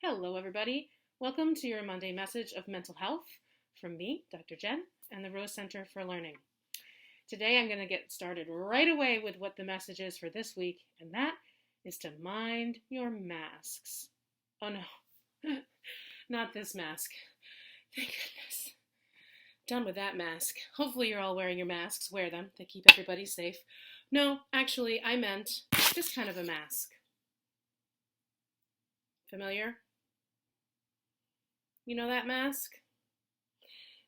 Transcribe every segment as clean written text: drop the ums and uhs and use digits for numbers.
Hello, everybody. Welcome to your Monday message of mental health from me, Dr. Jen, and the Rose Center for Learning. Today, I'm going to get started right away with what the message is for this week, and that is to mind your masks. Oh no, not this mask. Thank goodness. Done with that mask. Hopefully, you're all wearing your masks. Wear them. They keep everybody safe. No, actually, I meant this kind of a mask. Familiar? You know that mask?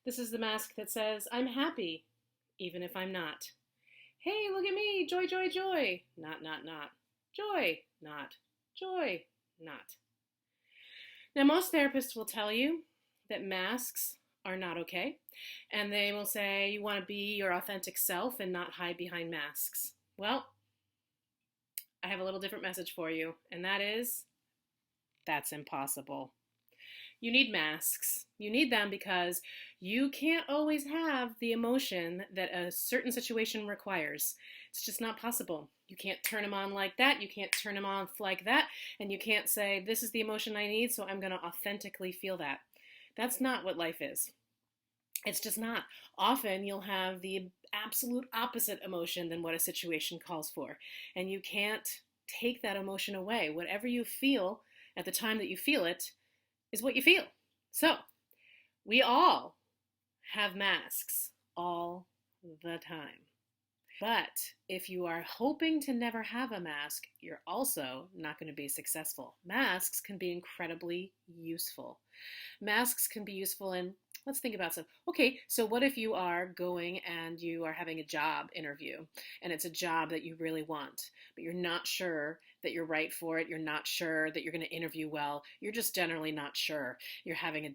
This is the mask that says, I'm happy, even if I'm not. Hey, look at me, joy, joy, joy. Not. Joy, not. Joy, not. Now, most therapists will tell you that masks are not okay, and they will say you want to be your authentic self and not hide behind masks. Well, I have a little different message for you, and that is, that's impossible. You need masks. You need them because you can't always have the emotion that a certain situation requires. It's just not possible. You can't turn them on like that. You can't turn them off like that. And you can't say, this is the emotion I need, so I'm going to authentically feel that. That's not what life is. It's just not. Often you'll have the absolute opposite emotion than what a situation calls for. And you can't take that emotion away. Whatever you feel at the time that you feel it is what you feel. So, we all have masks all the time. But if you are hoping to never have a mask, you're also not going to be successful. Masks can be incredibly useful. Masks can be useful in, let's think about some. Okay, so what if you are going and you are having a job interview and it's a job that you really want, but you're not sure that you're right for it. You're not sure that you're going to interview well. You're just generally not sure. You're having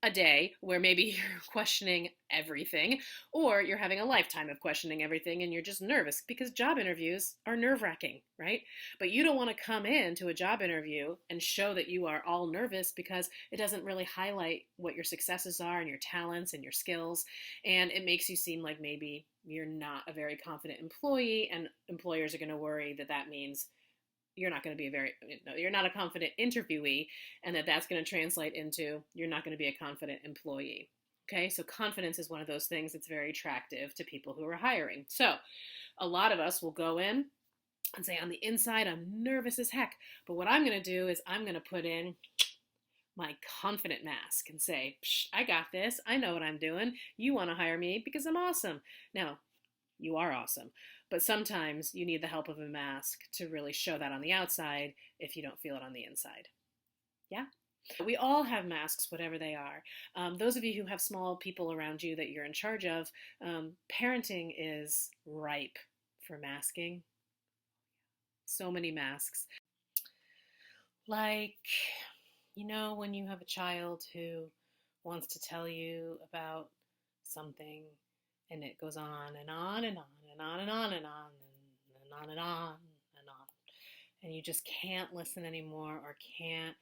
a day where maybe you're questioning everything, or you're having a lifetime of questioning everything and you're just nervous because job interviews are nerve-wracking, right? But you don't want to come into a job interview and show that you are all nervous because it doesn't really highlight what your successes are and your talents and your skills, and it makes you seem like maybe you're not a very confident employee, and employers are going to worry that that means you're not going to be you're not a confident interviewee, and that's going to translate into you're not going to be a confident employee. Okay, so confidence is one of those things that's very attractive to people who are hiring. So a lot of us will go in and say, on the inside, I'm nervous as heck. But what I'm going to do is I'm going to put in my confident mask and say, I got this. I know what I'm doing. You want to hire me because I'm awesome. Now, you are awesome. But sometimes you need the help of a mask to really show that on the outside if you don't feel it on the inside. Yeah? We all have masks, whatever they are. Those of you who have small people around you that you're in charge of, parenting is ripe for masking. So many masks. Like, when you have a child who wants to tell you about something and it goes on and on and on and on and on and on and on and on and on, and you just can't listen anymore or can't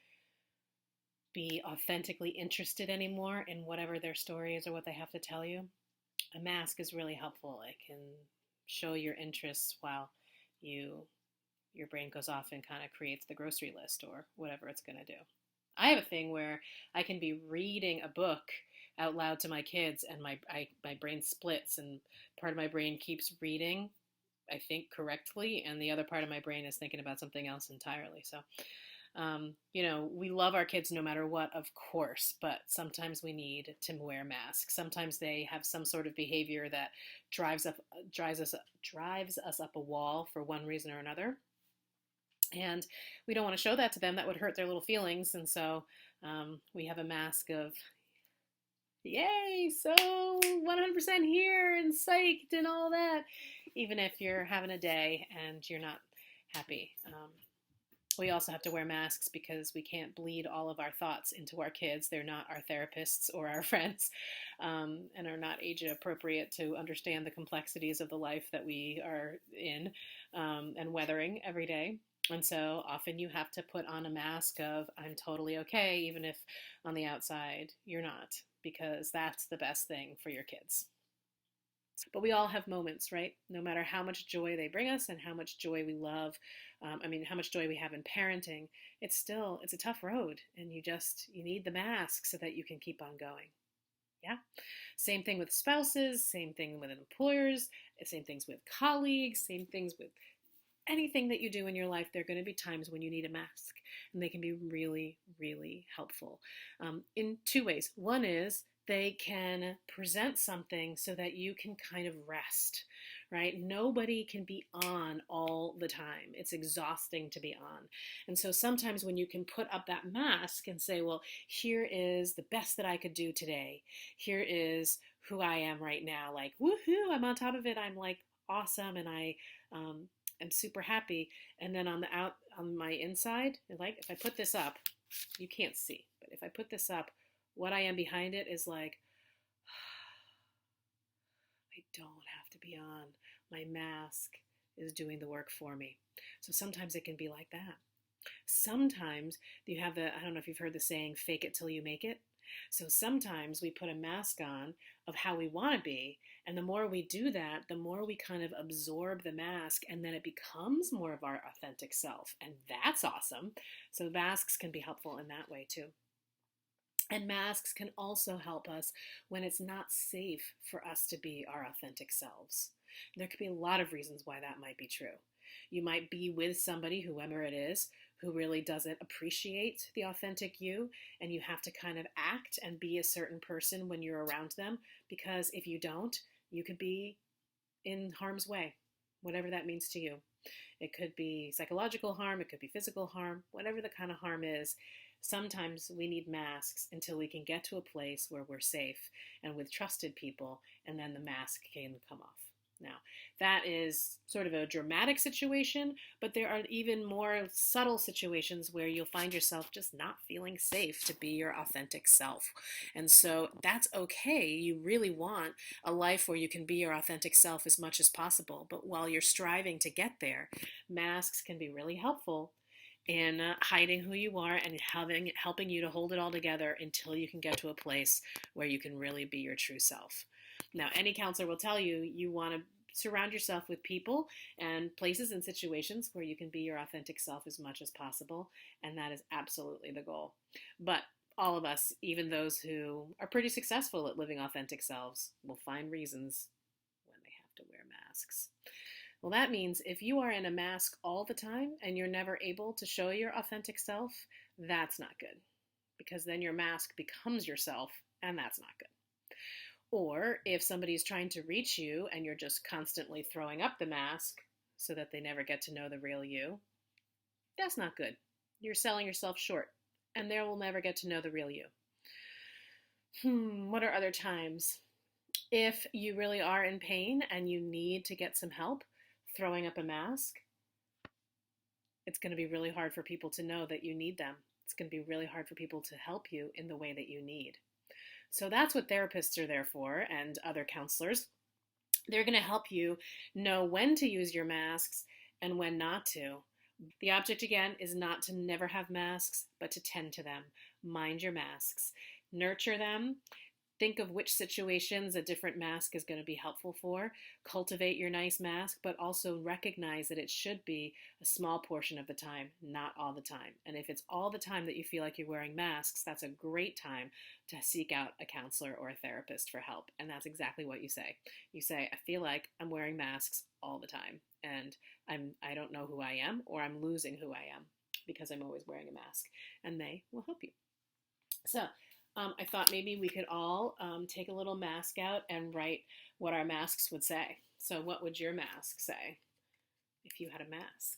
be authentically interested anymore in whatever their story is or what they have to tell you, a mask is really helpful. It can show your interests while your brain goes off and kind of creates the grocery list or whatever it's going to do. I have a thing where I can be reading a book out loud to my kids and my brain splits, and part of my brain keeps reading, I think, correctly, and the other part of my brain is thinking about something else entirely. So, we love our kids no matter what, of course, but sometimes we need to wear masks. Sometimes they have some sort of behavior that drives us up a wall for one reason or another. And we don't want to show that to them. That would hurt their little feelings. And so we have a mask of, yay, so 100% here and psyched and all that, even if you're having a day and you're not happy. We also have to wear masks because we can't bleed all of our thoughts into our kids. They're not our therapists or our friends, and are not age appropriate to understand the complexities of the life that we are in and weathering every day. And so often you have to put on a mask of, I'm totally okay, even if on the outside you're not, because that's the best thing for your kids. But we all have moments, right? No matter how much joy they bring us and how much joy we love, how much joy we have in parenting, it's a tough road, and you need the mask so that you can keep on going. Yeah. Same thing with spouses, same thing with employers, same things with colleagues, same things with anything that you do in your life. There are going to be times when you need a mask, and they can be really, really helpful in two ways. One is they can present something so that you can kind of rest, right? Nobody can be on all the time. It's exhausting to be on. And so sometimes when you can put up that mask and say, well, here is the best that I could do today. Here is who I am right now. Like, woohoo, I'm on top of it. I'm like awesome. And I'm super happy. And then on my inside, like if I put this up, you can't see, but if I put this up, what I am behind it is like, I don't have to be on. My mask is doing the work for me. So sometimes it can be like that. Sometimes you have I don't know if you've heard the saying, fake it till you make it. So sometimes we put a mask on of how we want to be, and the more we do that, the more we kind of absorb the mask, and then it becomes more of our authentic self, and that's awesome. So masks can be helpful in that way too. And masks can also help us when it's not safe for us to be our authentic selves. There could be a lot of reasons why that might be true. You might be with somebody, whoever it is, who really doesn't appreciate the authentic you, and you have to kind of act and be a certain person when you're around them, because if you don't, you could be in harm's way, whatever that means to you. It could be psychological harm, it could be physical harm, whatever the kind of harm is. Sometimes we need masks until we can get to a place where we're safe and with trusted people, and then the mask can come off. Now, that is sort of a dramatic situation, but there are even more subtle situations where you'll find yourself just not feeling safe to be your authentic self. And so that's okay. You really want a life where you can be your authentic self as much as possible. But while you're striving to get there, masks can be really helpful in hiding who you are and helping you to hold it all together until you can get to a place where you can really be your true self. Now, any counselor will tell you you want to surround yourself with people and places and situations where you can be your authentic self as much as possible, and that is absolutely the goal. But all of us, even those who are pretty successful at living authentic selves, will find reasons when they have to wear masks. Well, that means if you are in a mask all the time and you're never able to show your authentic self, that's not good, because then your mask becomes yourself, and that's not good. Or if somebody's trying to reach you and you're just constantly throwing up the mask so that they never get to know the real you, that's not good. You're selling yourself short, and they will never get to know the real you. What are other times? If you really are in pain and you need to get some help, throwing up a mask, it's going to be really hard for people to know that you need them. It's going to be really hard for people to help you in the way that you need. So that's what therapists are there for, and other counselors. They're going to help you know when to use your masks and when not to. The object, again, is not to never have masks, but to tend to them. Mind your masks. Nurture them. Think of which situations a different mask is going to be helpful for. Cultivate your nice mask, but also recognize that it should be a small portion of the time, not all the time. And if it's all the time that you feel like you're wearing masks, that's a great time to seek out a counselor or a therapist for help. And that's exactly what you say. You say, I feel like I'm wearing masks all the time, and I don't know who I am, or I'm losing who I am because I'm always wearing a mask. And they will help you. So, I thought maybe we could all take a little mask out and write what our masks would say. So what would your mask say if you had a mask?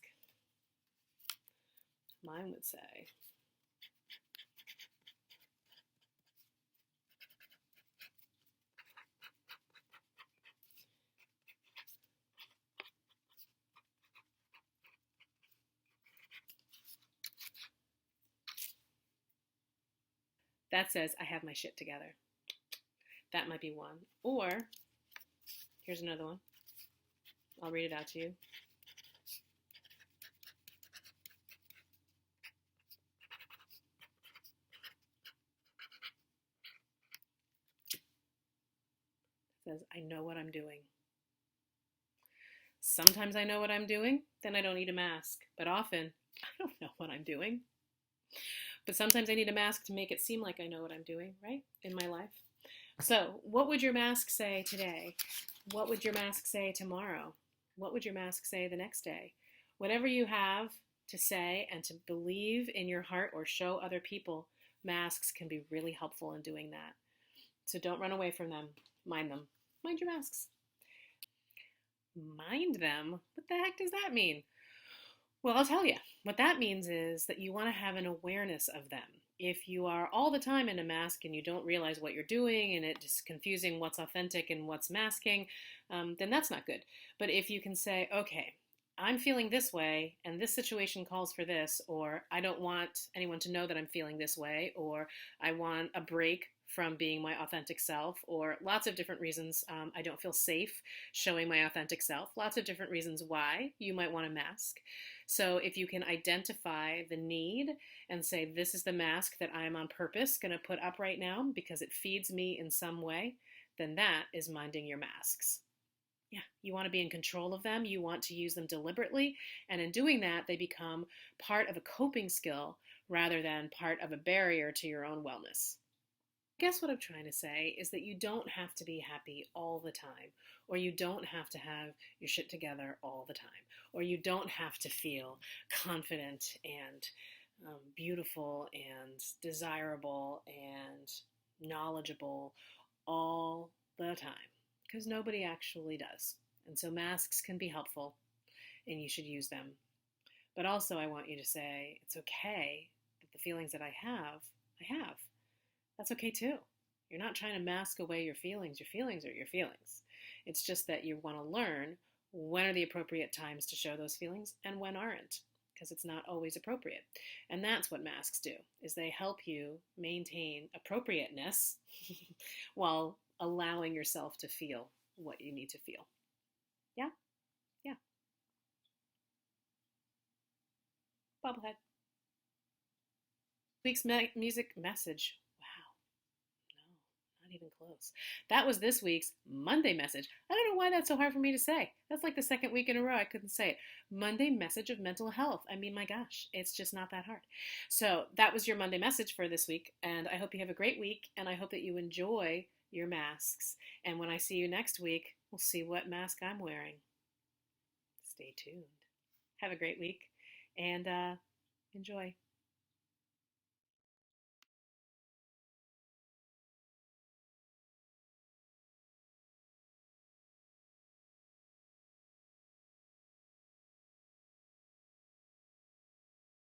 Mine would say, that says, I have my shit together. That might be one. Or, here's another one. I'll read it out to you. It because I know what I'm doing. Sometimes I know what I'm doing, then I don't need a mask. But often, I don't know what I'm doing. But sometimes I need a mask to make it seem like I know what I'm doing, right? In my life. So, what would your mask say today? What would your mask say tomorrow? What would your mask say the next day? Whatever you have to say and to believe in your heart or show other people, masks can be really helpful in doing that. So don't run away from them. Mind them. Mind your masks. Mind them? What the heck does that mean? Well, I'll tell you. What that means is that you want to have an awareness of them. If you are all the time in a mask and you don't realize what you're doing and it's confusing what's authentic and what's masking, then that's not good. But if you can say, okay, I'm feeling this way and this situation calls for this, or I don't want anyone to know that I'm feeling this way, or I want a break from being my authentic self, or lots of different reasons I don't feel safe showing my authentic self, lots of different reasons why you might want a mask. So if you can identify the need and say, this is the mask that I'm on purpose going to put up right now because it feeds me in some way, then that is minding your masks. Yeah, you want to be in control of them. You want to use them deliberately. And in doing that, they become part of a coping skill rather than part of a barrier to your own wellness. I guess what I'm trying to say is that you don't have to be happy all the time, or you don't have to have your shit together all the time, or you don't have to feel confident and beautiful and desirable and knowledgeable all the time, because nobody actually does. And so masks can be helpful, and you should use them. But also, I want you to say it's okay that the feelings that I have, I have. That's okay too. You're not trying to mask away your feelings. Your feelings are your feelings. It's just that you want to learn when are the appropriate times to show those feelings and when aren't, because it's not always appropriate. And that's what masks do, is they help you maintain appropriateness while allowing yourself to feel what you need to feel. Yeah? Yeah. Bobblehead. Week's music message. Not even close. That was this week's Monday message. I don't know why that's so hard for me to say. That's like the second week in a row I couldn't say it. Monday message of mental health. I mean, my gosh, it's just not that hard. So that was your Monday message for this week, and I hope you have a great week, and I hope that you enjoy your masks. And when I see you next week, we'll see what mask I'm wearing. Stay tuned. Have a great week, and enjoy.